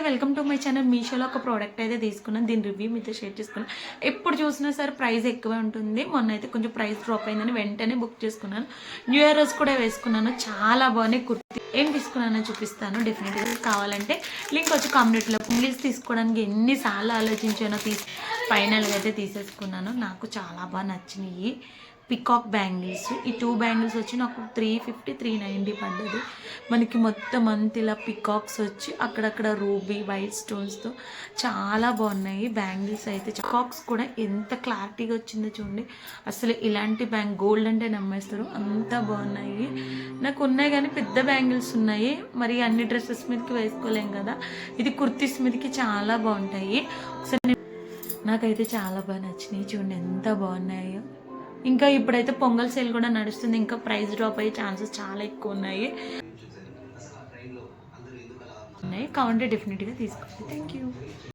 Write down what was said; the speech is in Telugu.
Welcome to my channel. మీషోలో ఒక ప్రోడక్ట్ అయితే తీసుకున్నాను. దీని రివ్యూ మీతో షేర్ చేసుకున్నాను. ఎప్పుడు చూసినా సరే ప్రైస్ ఎక్కువే ఉంటుంది. మొన్న అయితే కొంచెం ప్రైస్ డ్రాప్ అయిందని వెంటనే బుక్ చేసుకున్నాను. న్యూ ఇయర్ రోజు కూడా వేసుకున్నాను. చాలా బాగున్నాయి కుర్తీ. ఏం తీసుకున్నానో చూపిస్తాను. డెఫినెట్గా కావాలంటే లింక్ వచ్చి కామెంట్లో. ఇంగ్లీష్ తీసుకోవడానికి ఎన్నిసార్లు ఆలోచించానో ఫైనల్గా అయితే తీసేసుకున్నాను. నాకు చాలా బాగా నచ్చినాయి. పికాక్ బ్యాంగిల్స్, ఈ 2 బ్యాంగిల్స్ వచ్చి నాకు 350 390 పడ్డది. మనకి మొత్తం అంత ఇలా పికాక్స్ వచ్చి అక్కడక్కడ రూబీ వైట్ స్టోన్స్తో చాలా బాగున్నాయి బ్యాంగిల్స్ అయితే. పికాక్స్ కూడా ఎంత క్లారిటీగా వచ్చిందో చూడండి. అసలు ఇలాంటి గోల్డ్ అంటే నమ్మేస్తారు, అంత బాగున్నాయి. నాకు ఉన్నాయి కానీ పెద్ద బ్యాంగిల్స్ ఉన్నాయి, మరి అన్ని డ్రెస్సెస్ మీదకి వేసుకోలేం కదా. ఇది కుర్తీస్ మీదకి చాలా బాగుంటాయి. ఒకసారి నాకైతే చాలా బాగా నచ్చినాయి. చూడండి ఎంత బాగున్నాయో. ఇంకా ఇప్పుడైతే పొంగల్ సేల్ కూడా నడుస్తుంది. ఇంకా ప్రైస్ డ్రాప్ అయ్యే ఛాన్సెస్ చాలా ఎక్కువ ఉన్నాయి. కావాలంటే డెఫినెట్గా తీసుకోండి. Thank you.